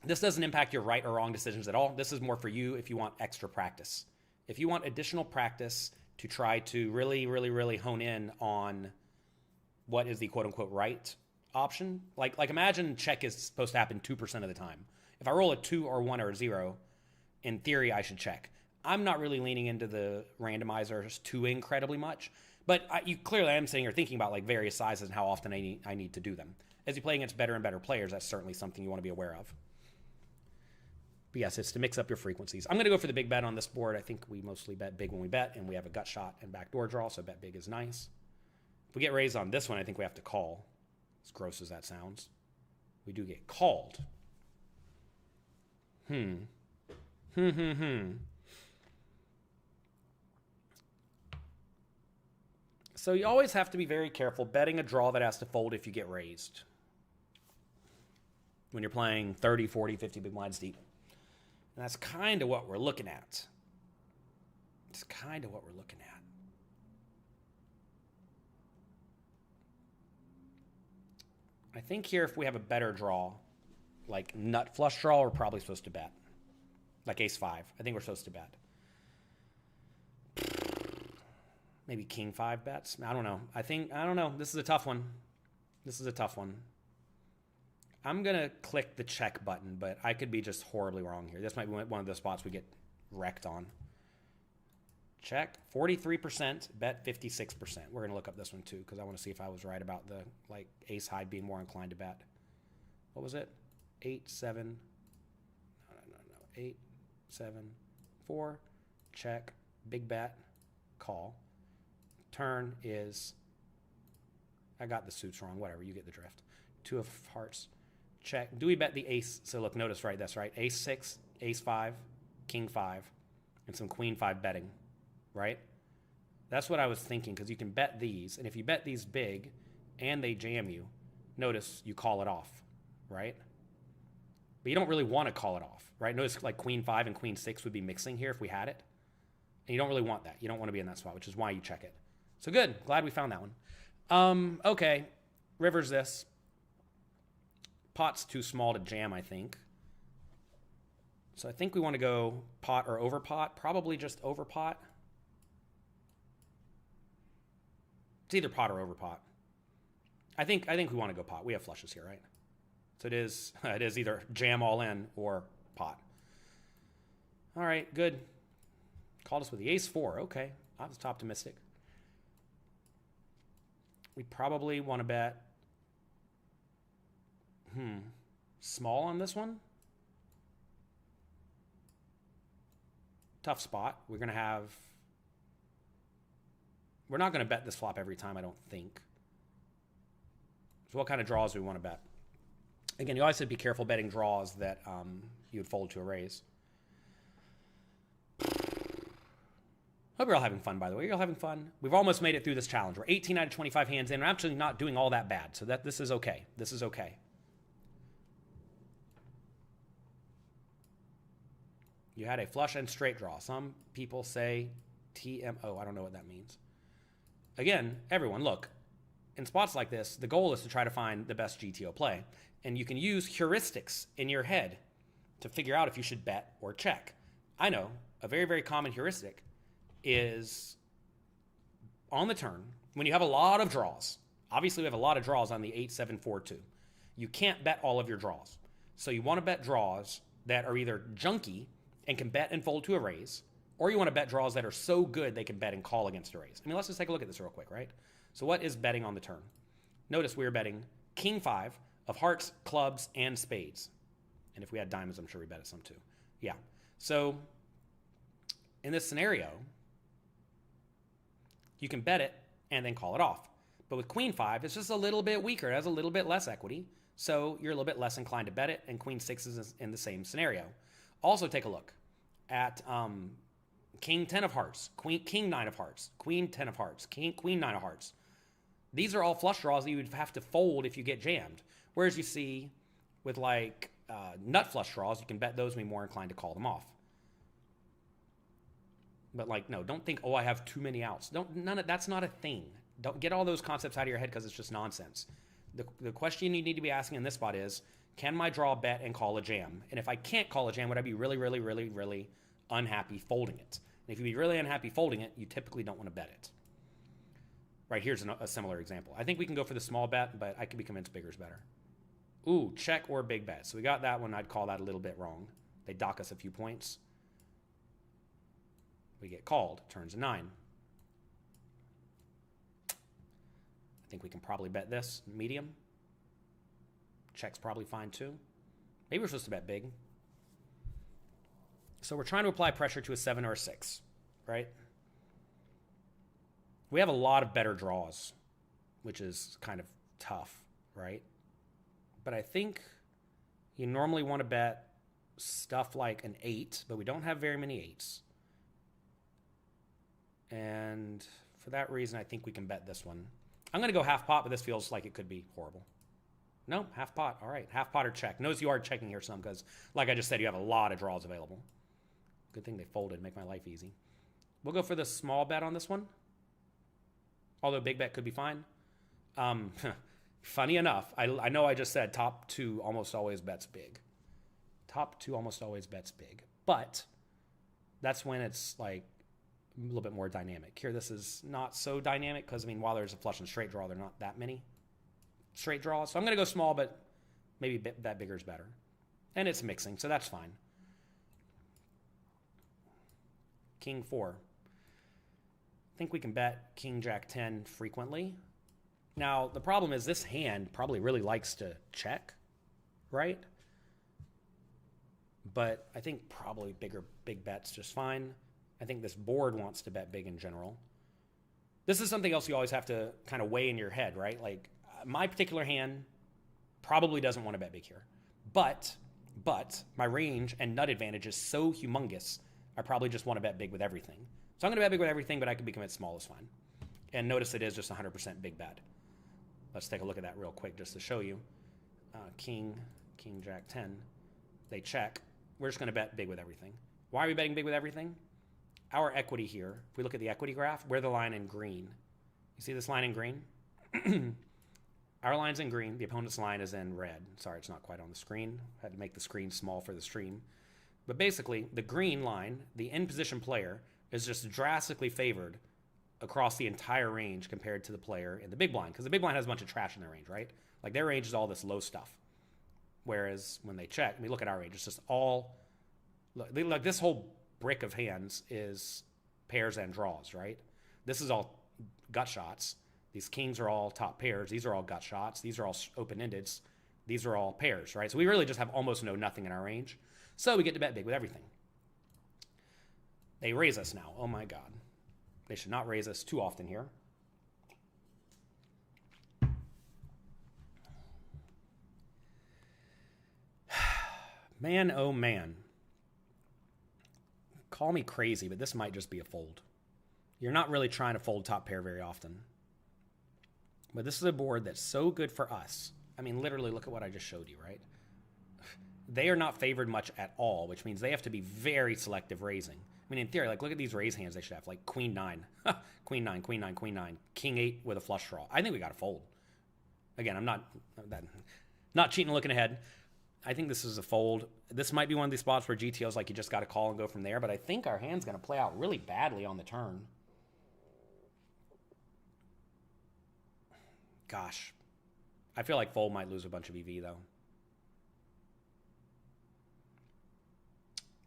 Speaker 1: this doesn't impact your right or wrong decisions at all. This is more for you if you want extra practice. If you want additional practice to try to really, really, really hone in on what is the quote-unquote right option. Like imagine check is supposed to happen 2% of the time. If I roll a 2 or 1 or a 0, in theory, I should check. I'm not really leaning into the randomizers too incredibly much, but you clearly am sitting here thinking about like various sizes and how often I need to do them. As you play against better and better players, that's certainly something you want to be aware of. But yes, it's to mix up your frequencies. I'm going to go for the big bet on this board. I think we mostly bet big when we bet, and we have a gut shot and backdoor draw, so bet big is nice. If we get raised on this one, I think we have to call, as gross as that sounds. We do get called. So you always have to be very careful betting a draw that has to fold if you get raised. When you're playing 30, 40, 50 big blinds deep. And that's kind of what we're looking at. It's kind of what we're looking at. I think here if we have a better draw, like nut flush draw, we're probably supposed to bet. Like ace 5. I think we're supposed to bet. Maybe king 5 bets. I don't know. I don't know. This is a tough one. This is a tough one. I'm going to click the check button, but I could be just horribly wrong here. This might be one of the spots we get wrecked on. Check. 43%, bet 56%. We're going to look up this one too, because I want to see if I was right about the like ace high being more inclined to bet. What was it? 8, 7. No. 8, 7, 4. Check. Big bet. Call. Turn is, I got the suits wrong. Whatever. You get the drift. 2 of hearts. Check. Do we bet the ace? So look, notice, right? That's right. Ace 6, ace 5, king 5, and some queen 5 betting, right? That's what I was thinking, because you can bet these, and if you bet these big and they jam you, notice you call it off, right? But you don't really want to call it off, right? Notice like queen 5 and queen 6 would be mixing here if we had it. And you don't really want that. You don't want to be in that spot, which is why you check it. So good. Glad we found that one. Okay. River's this. Pot's too small to jam, I think. So I think we want to go pot or over pot. Probably just over pot. It's either pot or over pot. I think we want to go pot. We have flushes here, right? So it is either jam all in or pot. All right, good. Called us with the ace 4. Okay, I was optimistic. We probably want to bet small on this one. Tough spot. We're not going to bet this flop every time, I don't think. So what kind of draws do we want to bet? Again, you always have to be careful betting draws that you would fold to a raise. Hope you're all having fun, by the way. You're all having fun. We've almost made it through this challenge. We're 18 out of 25 hands in. We're actually not doing all that bad, so this is okay. This is okay. You had a flush and straight draw. Some people say TMO. I don't know what that means. Again, everyone, look. In spots like this, the goal is to try to find the best GTO play. And you can use heuristics in your head to figure out if you should bet or check. I know a very, very common heuristic is on the turn, when you have a lot of draws. Obviously, we have a lot of draws on the 8, 7, 4, 2. You can't bet all of your draws. So you want to bet draws that are either junky and can bet and fold to a raise, or you want to bet draws that are so good they can bet and call against a raise. I mean, let's just take a look at this real quick, right? So what is betting on the turn? Notice we are betting king 5 of hearts, clubs, and spades. And if we had diamonds, I'm sure we bet it some too. Yeah. So in this scenario, you can bet it and then call it off. But with queen 5, it's just a little bit weaker. It has a little bit less equity. So you're a little bit less inclined to bet it, and queen 6 is in the same scenario. Also take a look at King 10 of hearts, King 9 of hearts, Queen 10 of hearts, Queen 9 of hearts. These are all flush draws that you would have to fold if you get jammed. Whereas you see with like nut flush draws, you can bet those and be more inclined to call them off. But like, no, don't think, oh, I have too many outs. That's not a thing. Don't get all those concepts out of your head because it's just nonsense. The question you need to be asking in this spot is, can my draw bet and call a jam? And if I can't call a jam, would I be really, really, really, really unhappy folding it? And if you'd be really unhappy folding it, you typically don't want to bet it. Right, here's a similar example. I think we can go for the small bet, but I can be convinced bigger's better. Ooh, check or big bet. So we got that one. I'd call that a little bit wrong. They dock us a few points. We get called. Turns a 9. I think we can probably bet this. Medium. Check's probably fine too. Maybe we're supposed to bet big. So we're trying to apply pressure to a 7 or a 6, right? We have a lot of better draws, which is kind of tough, right? But I think you normally want to bet stuff like an 8, but we don't have very many 8s. And for that reason, I think we can bet this one. I'm going to go half pot, but this feels like it could be horrible. No, half pot. All right, half pot or check. Notice you are checking here some because, like I just said, you have a lot of draws available. Good thing they folded, make my life easy. We'll go for the small bet on this one. Although big bet could be fine. Funny enough, I know I just said top 2 almost always bets big. Top 2 almost always bets big. But that's when it's like a little bit more dynamic. Here, this is not so dynamic because, I mean, while there's a flush and straight draw, there are not that many straight draws. So I'm going to go small, but maybe bet bigger is better. And it's mixing, so that's fine. King 4. I think we can bet King Jack 10 frequently. Now, the problem is this hand probably really likes to check, right? But I think probably big bet's just fine. I think this board wants to bet big in general. This is something else you always have to kind of weigh in your head, right? Like, my particular hand probably doesn't want to bet big here. But my range and nut advantage is so humongous, I probably just want to bet big with everything. So I'm going to bet big with everything, but I could be convinced small is fine. And notice it is just 100% big bet. Let's take a look at that real quick just to show you. King Jack 10. They check. We're just going to bet big with everything. Why are we betting big with everything? Our equity here, if we look at the equity graph, we're the line in green. You see this line in green? Our line's in green. The opponent's line is in red. Sorry, it's not quite on the screen. I had to make the screen small for the stream. But basically, the green line, the in-position player, is just drastically favored across the entire range compared to the player in the big blind. Because the big blind has a bunch of trash in their range, right? Like, their range is all this low stuff. Whereas when they check, I mean, look at our range. It's just all... Like, this whole brick of hands is pairs and draws, right? This is all gut shots. These kings are all top pairs. These are all gut shots. These are all open-endeds. These are all pairs, right? So we really just have almost nothing in our range. So we get to bet big with everything. They raise us now. Oh, my God. They should not raise us too often here. Man, oh, man. Call me crazy, but this might just be a fold. You're not really trying to fold top pair very often. But this is a board that's so good for us. I mean, literally, look at what I just showed you, right? They are not favored much at all, which means they have to be very selective raising. I mean, in theory, like, look at these raise hands they should have, like Queen 9. Queen 9, Queen 9, Queen 9, King 8 with a flush draw. I think we got to fold. Again, I'm not cheating looking ahead. I think this is a fold. This might be one of these spots where GTO's like you just got to call and go from there, but I think our hand's going to play out really badly on the turn. Gosh. I feel like fold might lose a bunch of EV, though.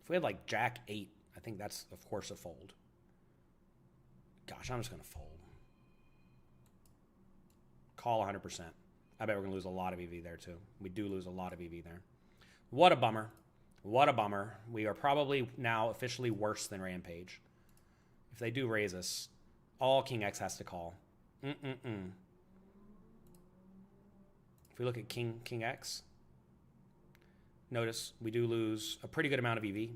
Speaker 1: If we had, like, Jack 8, I think that's, of course, a fold. Gosh, I'm just going to fold. Call 100%. I bet we're going to lose a lot of EV there, too. We do lose a lot of EV there. What a bummer. What a bummer. We are probably now officially worse than Rampage. If they do raise us, all King X has to call. If we look at King X, notice we do lose a pretty good amount of EV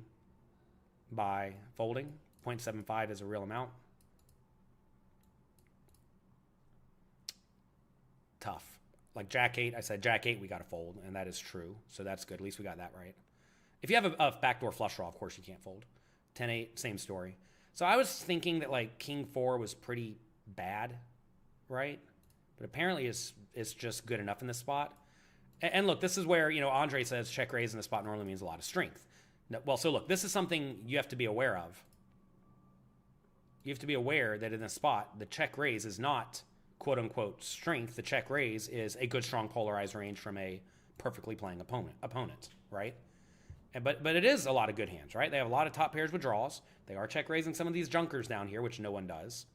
Speaker 1: by folding. 0.75 is a real amount. Tough. Like Jack 8, I said Jack 8 we got to fold, and that is true. So that's good. At least we got that right. If you have a backdoor flush draw, of course you can't fold. 10-8, same story. So I was thinking that like King 4 was pretty bad, right? But apparently it's just good enough in this spot. And look, this is where, you know, Andre says check raise in this spot normally means a lot of strength. Well, so look, this is something you have to be aware of. You have to be aware that in this spot, the check raise is not quote unquote strength. The check raise is a good, strong polarized range from a perfectly playing opponent, right? But it is a lot of good hands, right? They have a lot of top pairs with draws. They are check raising some of these junkers down here, which no one does,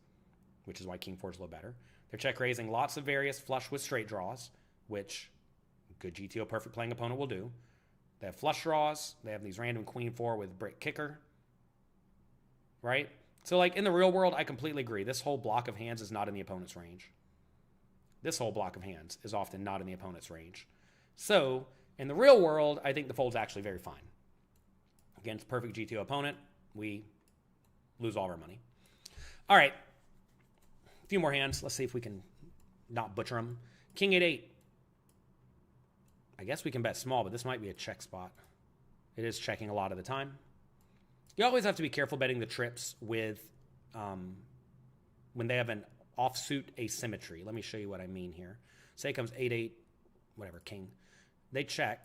Speaker 1: which is why King 4 is a little better. They're check raising lots of various flush with straight draws, which good GTO perfect playing opponent will do. They have flush draws. They have these random Queen 4 with brick kicker, right? So like in the real world, I completely agree. This whole block of hands is not in the opponent's range. This whole block of hands is often not in the opponent's range. So in the real world, I think the fold's actually very fine. Against perfect GTO opponent, we lose all of our money. All right. A few more hands. Let's see if we can not butcher them. King 8-8. I guess we can bet small, but this might be a check spot. It is checking a lot of the time. You always have to be careful betting the trips with when they have an offsuit asymmetry. Let me show you what I mean here. Say it comes 8-8, whatever, king. They check.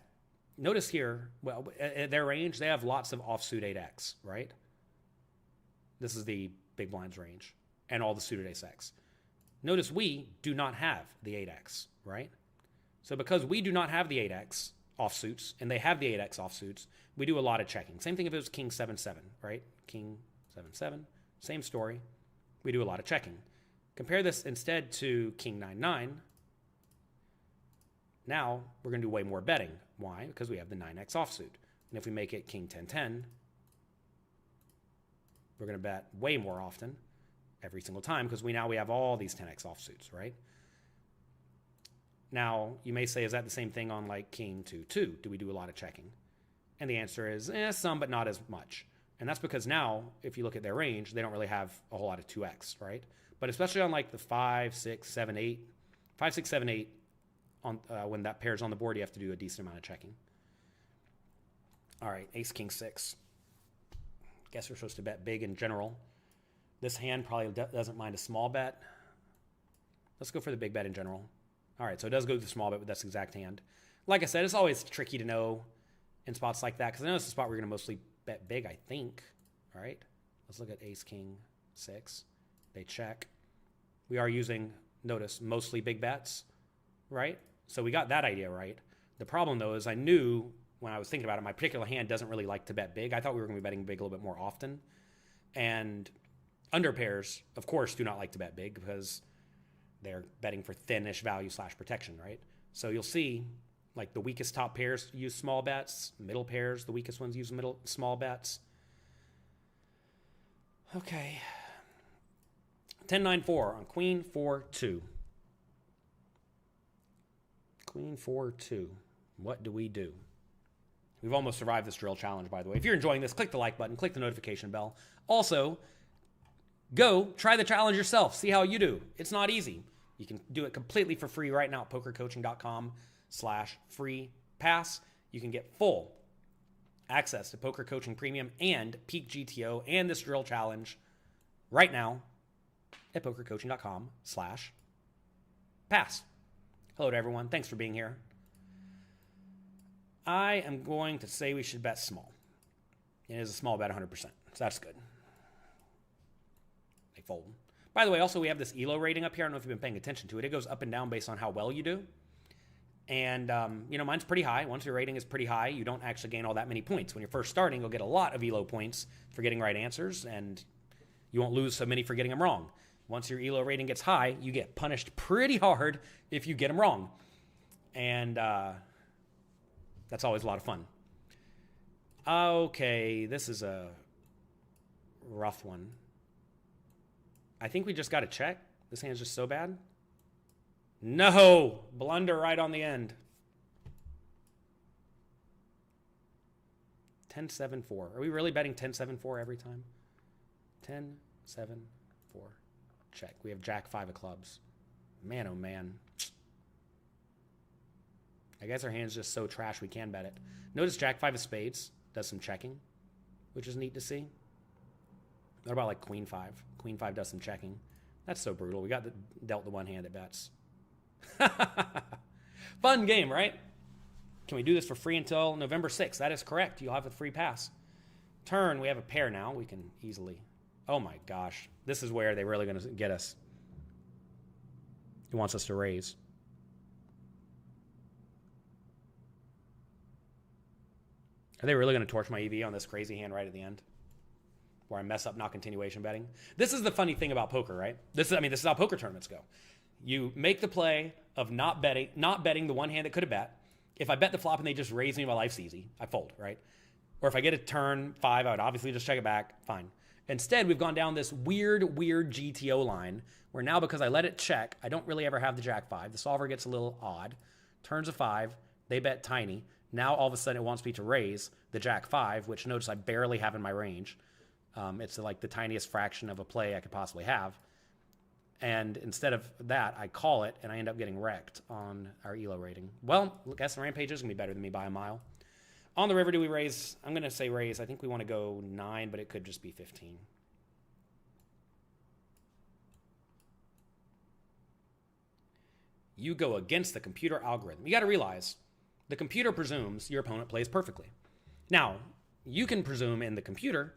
Speaker 1: Notice here, well, at their range, they have lots of offsuit 8x, right? This is the big blinds range and all the suited ace-x. Notice we do not have the 8x, right? So because we do not have the 8x offsuits and they have the 8x offsuits, we do a lot of checking. Same thing if it was king 7-7, right? King 7-7, same story. We do a lot of checking. Compare this instead to king 9-9. Now we're going to do way more betting. Why? Because we have the 9x offsuit. And if we make it king 10-10, we're going to bet way more often every single time because we have all these 10x offsuits, right? Now, you may say, is that the same thing on like king 2-2? Do we do a lot of checking? And the answer is, some, but not as much. And that's because now, if you look at their range, they don't really have a whole lot of 2x, right? But especially on like the 5, 6, 7, 8, 5, 6, 7, 8, on, when that pair's on the board, you have to do a decent amount of checking. All right, ace, king 6. Guess we're supposed to bet big in general. This hand probably doesn't mind a small bet. Let's go for the big bet in general. All right, so it does go to the small bet with this exact hand. Like I said, it's always tricky to know in spots like that because I know it's a spot we're going to mostly bet big, I think. All right, let's look at ace, king 6. They check. We are using, notice, mostly big bets, right? So we got that idea right. The problem, though, is I knew when I was thinking about it, my particular hand doesn't really like to bet big. I thought we were going to be betting big a little bit more often. And under pairs, of course, do not like to bet big because they're betting for thin-ish value / protection, right? So you'll see, like the weakest top pairs use small bets. Middle pairs, the weakest ones use small bets. Okay. 10-9-4 on queen 4-2. Queen 4-2. What do we do? We've almost survived this drill challenge, by the way. If you're enjoying this, click the like button, click the notification bell. Also, go try the challenge yourself. See how you do. It's not easy. You can do it completely for free right now at pokercoaching.com/free pass. You can get full access to Poker Coaching Premium and PeakGTO and this drill challenge right now at pokercoaching.com/pass. Hello to everyone. Thanks for being here. I am going to say we should bet small. It is a small bet 100%, so that's good. They fold. By the way, also we have this ELO rating up here. I don't know if you've been paying attention to it. It goes up and down based on how well you do. And, mine's pretty high. Once your rating is pretty high, you don't actually gain all that many points. When you're first starting, you'll get a lot of ELO points for getting right answers, and you won't lose so many for getting them wrong. Once your ELO rating gets high, you get punished pretty hard if you get them wrong. And that's always a lot of fun. Okay, this is a rough one. I think we just got to check. This hand's just so bad. No! Blunder right on the end. 10-7-4. Are we really betting 10-7-4 every time? 10, 7, 4, check. We have Jack 5 of clubs. Man, oh man. I guess our hand's just so trash we can bet it. Notice Jack 5 of spades does some checking, which is neat to see. What about like Queen 5? Queen 5 does some checking. That's so brutal. We got dealt the one hand that bets. Fun game, right? Can we do this for free until November 6th? That is correct. You'll have a free pass. Turn, we have a pair now. We can easily... Oh my gosh. This is where they're really going to get us. He wants us to raise. Are they really going to torch my EV on this crazy hand right at the end? Where I mess up not continuation betting? This is the funny thing about poker, right? This is how poker tournaments go. You make the play of not betting the one hand that could have bet. If I bet the flop and they just raise me, my life's easy. I fold, right? Or if I get a turn 5, I would obviously just check it back. Fine. Instead, we've gone down this weird GTO line where now because I let it check, I don't really ever have the Jack 5. The solver gets a little odd. Turns a 5. They bet tiny. Now, all of a sudden, it wants me to raise the Jack 5, which notice I barely have in my range. It's like the tiniest fraction of a play I could possibly have. And instead of that, I call it, and I end up getting wrecked on our ELO rating. Well, I guess the Rampage is going to be better than me by a mile. On the river, do we raise? I'm going to say raise. I think we want to go 9, but it could just be 15. You go against the computer algorithm. You got to realize the computer presumes your opponent plays perfectly. Now, you can presume in the computer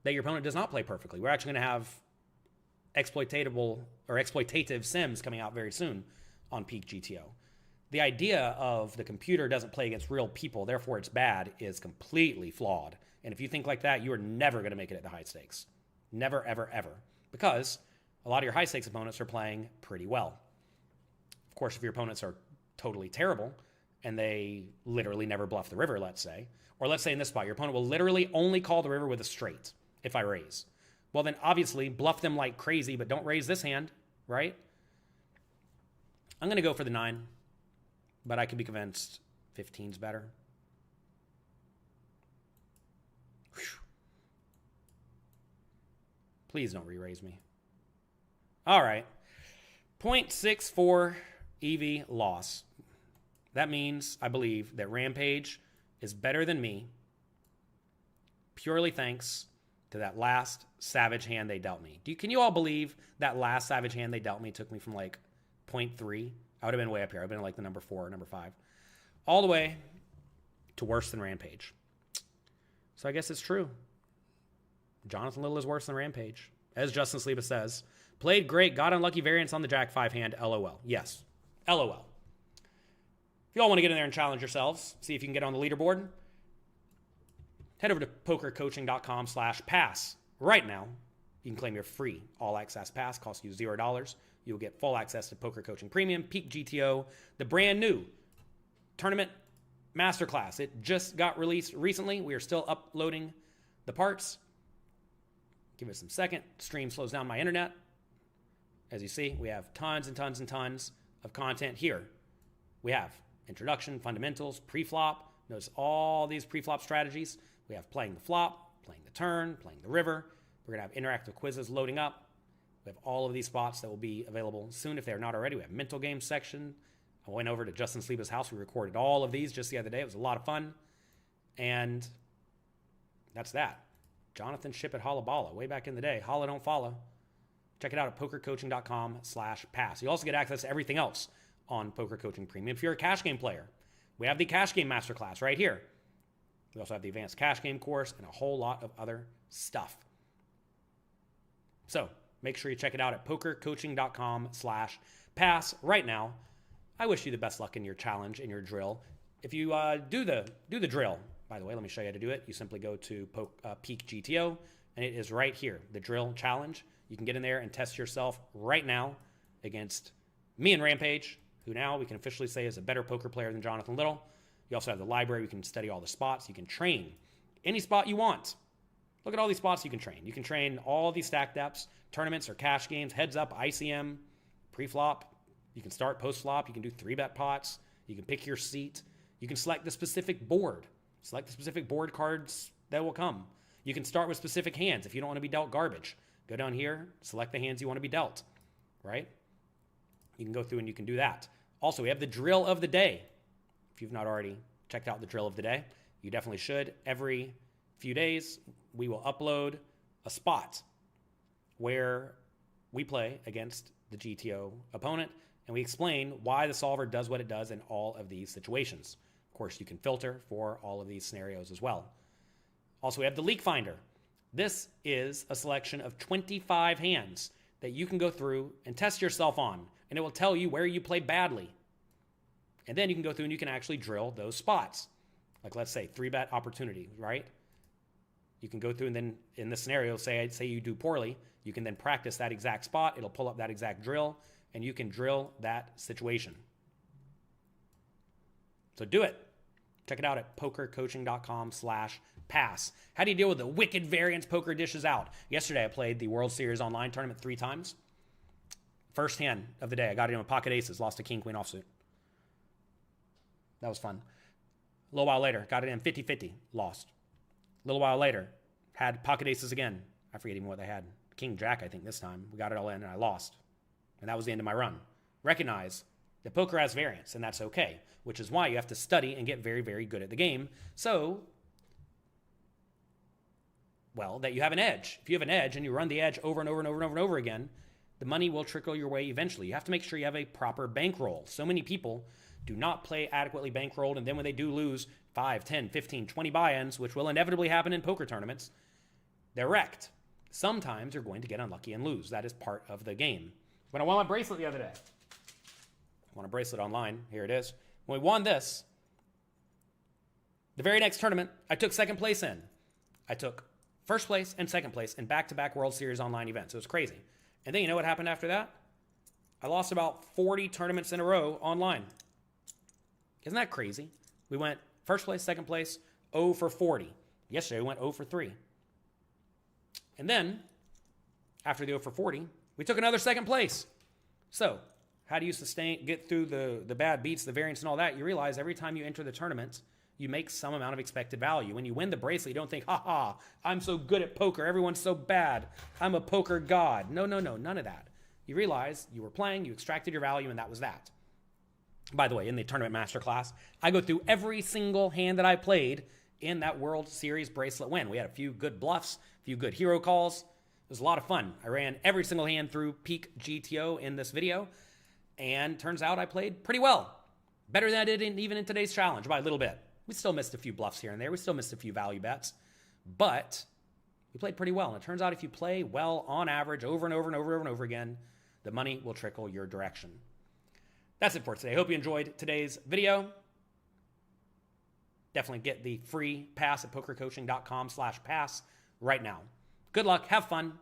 Speaker 1: that your opponent does not play perfectly. We're actually going to have exploitative sims coming out very soon on PeakGTO. The idea of the computer doesn't play against real people, therefore it's bad, is completely flawed. And if you think like that, you are never going to make it at the high stakes. Never, ever, ever. Because a lot of your high stakes opponents are playing pretty well. Of course, if your opponents are totally terrible and they literally never bluff the river, let's say, or let's say in this spot, your opponent will literally only call the river with a straight if I raise. Well, then obviously bluff them like crazy, but don't raise this hand, right? I'm going to go for the 9, but I could be convinced 15's better. Whew. Please don't re-raise me. All right. 0.64 EV loss. That means, I believe, that Rampage is better than me purely thanks to that last savage hand they dealt me. Can you all believe that last savage hand they dealt me took me from like 0.3? I would have been way up here. I would have been like the number 4 or number 5. All the way to worse than Rampage. So I guess it's true. Jonathan Little is worse than Rampage. As Justin Sleba says, played great, got unlucky variance on the Jack 5 hand, LOL. Yes, LOL. If you all want to get in there and challenge yourselves, see if you can get on the leaderboard, head over to pokercoaching.com/pass right now. You can claim your free all-access pass. Costs you $0. You'll get full access to Poker Coaching Premium, PeakGTO, the brand new tournament masterclass. It just got released recently. We are still uploading the parts. Give it some second. Stream slows down my internet. As you see, we have tons and tons and tons of content here. We have introduction, fundamentals, pre-flop. Notice all these pre-flop strategies. We have playing the flop, playing the turn, playing the river. We're going to have interactive quizzes loading up. We have all of these spots that will be available soon if they're not already. We have mental game section. I went over to Justin Sleba's house. We recorded all of these just the other day. It was a lot of fun. And that's that. Jonathan Ship at Hollaballa, way back in the day. Holla, don't follow. Check it out at pokercoaching.com/pass. You also get access to everything else on Poker Coaching Premium. If you're a cash game player, we have the cash game masterclass right here. We also have the advanced cash game course and a whole lot of other stuff. So make sure you check it out at pokercoaching.com/pass right now. I wish you the best luck in your challenge and your drill. If you do the drill, by the way, let me show you how to do it. You simply go to PeakGTO, and it is right here, the drill challenge. You can get in there and test yourself right now against me and Rampage, who now we can officially say is a better poker player than Jonathan Little. You also have the library. You can study all the spots. You can train any spot you want. Look at all these spots you can train. You can train all these stack depths, tournaments or cash games, heads up, ICM, pre-flop. You can start post-flop. You can do 3-bet pots. You can pick your seat. You can select the specific board. Select the specific board cards that will come. You can start with specific hands. If you don't want to be dealt garbage, go down here, select the hands you want to be dealt, right? You can go through and you can do that. Also, we have the drill of the day. If you've not already checked out the drill of the day, you definitely should. Every few days, we will upload a spot where we play against the GTO opponent, and we explain why the solver does what it does in all of these situations. Of course, you can filter for all of these scenarios as well. Also, we have the Leak Finder. This is a selection of 25 hands that you can go through and test yourself on, and it will tell you where you played badly. And then you can go through and you can actually drill those spots. Like, let's say 3-bet opportunity, right? You can go through and then in this scenario, say you do poorly, you can then practice that exact spot. It'll pull up that exact drill, and you can drill that situation. So do it. Check it out at pokercoaching.com/pass. How do you deal with the wicked variance poker dishes out? Yesterday, I played the World Series Online tournament 3 times. First hand of the day, I got it in with pocket aces, lost a king, queen offsuit. That was fun. A little while later, got it in 50-50, lost. A little while later, had pocket aces again. I forget even what they had. King, jack, I think this time. We got it all in and I lost. And that was the end of my run. Recognize that poker has variance, and that's okay, which is why you have to study and get very, very good at the game. So, well, that you have an edge. If you have an edge and you run the edge over and over and over and over and over again, the money will trickle your way eventually. You have to make sure you have a proper bankroll. So many people do not play adequately bankrolled, and then when they do lose 5, 10, 15, 20 buy-ins, which will inevitably happen in poker tournaments, they're wrecked. Sometimes you're going to get unlucky and lose. That is part of the game. When I won my bracelet the other day, I won a bracelet online. Here it is. When we won this, the very next tournament, I took second place in. I took first place and second place in back-to-back World Series Online events. It was crazy. And then you know what happened after that? I lost about 40 tournaments in a row online. Isn't that crazy? We went first place, second place, 0 for 40. Yesterday, we went 0 for 3. And then, after the 0 for 40, we took another second place. So, how do you get through the bad beats, the variance, and all that? You realize every time you enter the tournament, you make some amount of expected value. When you win the bracelet, you don't think, ha, I'm so good at poker. Everyone's so bad. I'm a poker god. No, none of that. You realize you were playing, you extracted your value, and that was that. By the way, in the tournament masterclass, I go through every single hand that I played in that World Series bracelet win. We had a few good bluffs, a few good hero calls. It was a lot of fun. I ran every single hand through PeakGTO in this video, and turns out I played pretty well. Better than I did even in today's challenge by a little bit. We still missed a few bluffs here and there. We still missed a few value bets, but we played pretty well. And it turns out if you play well on average over and over and over and over again, the money will trickle your direction. That's it for today. I hope you enjoyed today's video. Definitely get the free pass at pokercoaching.com/pass right now. Good luck. Have fun.